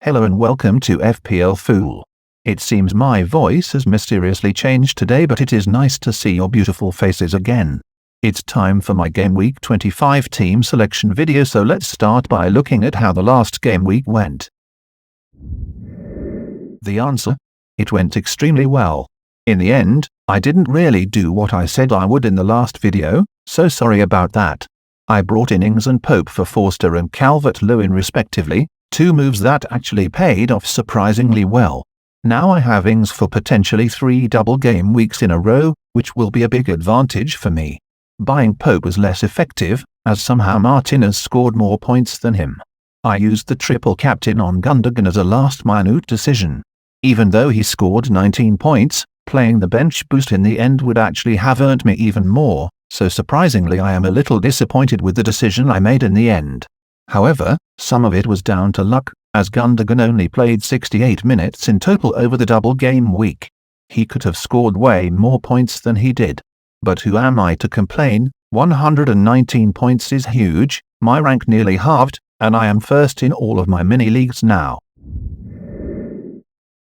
Hello and welcome to FPL Fool. It seems my voice has mysteriously changed today, but it is nice to see your beautiful faces again. It's time for my Game Week 25 team selection video, so let's start by looking at how the last game week went. The answer? It went extremely well. In the end, I didn't really do what I said I would in the last video, so sorry about that. I brought in Ings and Pope for Forster and Calvert-Lewin respectively, two moves that actually paid off surprisingly well. Now I have Ings for potentially 3 double game weeks in a row, which will be a big advantage for me. Buying Pope was less effective, as somehow Martinez scored more points than him. I used the triple captain on Gundogan as a last-minute decision. Even though he scored 19 points, playing the bench boost in the end would actually have earned me even more, so surprisingly I am a little disappointed with the decision I made in the end. However, some of it was down to luck, as Gundogan only played 68 minutes in total over the double game week. He could have scored way more points than he did. But who am I to complain? 119 points is huge, my rank nearly halved, and I am first in all of my mini-leagues now.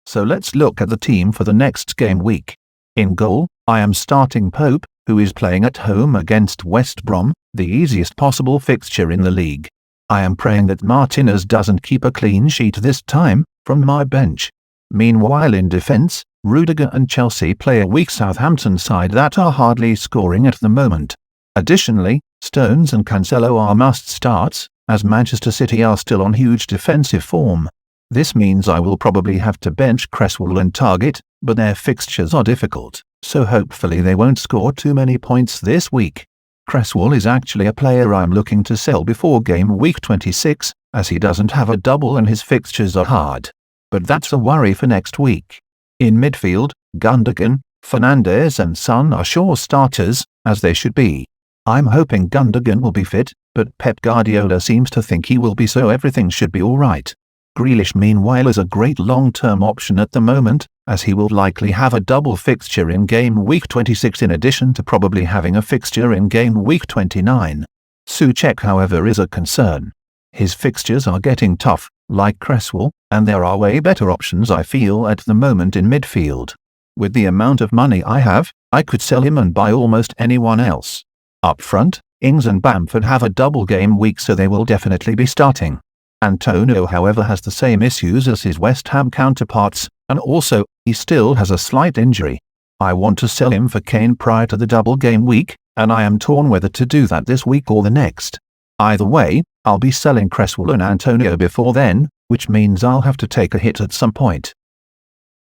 So let's look at the team for the next game week. In goal, I am starting Pope, who is playing at home against West Brom, the easiest possible fixture in the league. I am praying that Martinez doesn't keep a clean sheet this time, from my bench. Meanwhile in defence, Rudiger and Chelsea play a weak Southampton side that are hardly scoring at the moment. Additionally, Stones and Cancelo are must-starts, as Manchester City are still on huge defensive form. This means I will probably have to bench Cresswell and Target, but their fixtures are difficult, so hopefully they won't score too many points this week. Cresswell is actually a player I'm looking to sell before game week 26, as he doesn't have a double and his fixtures are hard. But that's a worry for next week. In midfield, Gundogan, Fernandes and Son are sure starters, as they should be. I'm hoping Gundogan will be fit, but Pep Guardiola seems to think he will be, so everything should be alright. Grealish meanwhile is a great long-term option at the moment, as he will likely have a double fixture in game week 26 in addition to probably having a fixture in game week 29. Souček however is a concern. His fixtures are getting tough, like Cresswell, and there are way better options I feel at the moment in midfield. With the amount of money I have, I could sell him and buy almost anyone else. Up front, Ings and Bamford have a double game week, so they will definitely be starting. Antonio however has the same issues as his West Ham counterparts, and also, he still has a slight injury. I want to sell him for Kane prior to the double game week, and I am torn whether to do that this week or the next. Either way, I'll be selling Cresswell and Antonio before then, which means I'll have to take a hit at some point.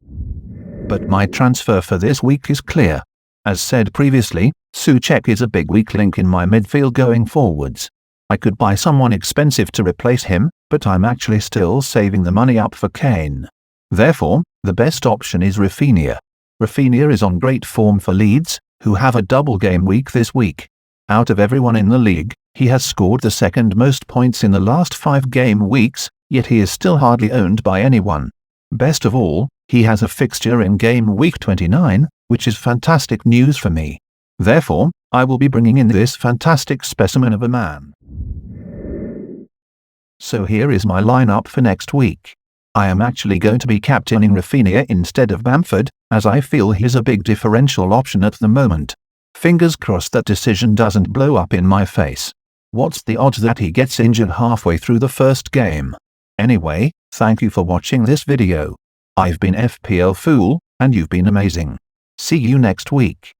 But my transfer for this week is clear. As said previously, Souček is a big weak link in my midfield going forwards. I could buy someone expensive to replace him, but I'm actually still saving the money up for Kane. Therefore, the best option is Rafinha. Rafinha is on great form for Leeds, who have a double game week this week. Out of everyone in the league, he has scored the second most points in the last 5 game weeks, yet he is still hardly owned by anyone. Best of all, he has a fixture in game week 29, which is fantastic news for me. Therefore, I will be bringing in this fantastic specimen of a man. So here is my lineup for next week. I am actually going to be captaining Rafinha instead of Bamford, as I feel he's a big differential option at the moment. Fingers crossed that decision doesn't blow up in my face. What's the odds that he gets injured halfway through the first game? Anyway, thank you for watching this video. I've been FPL Fool, and you've been amazing. See you next week.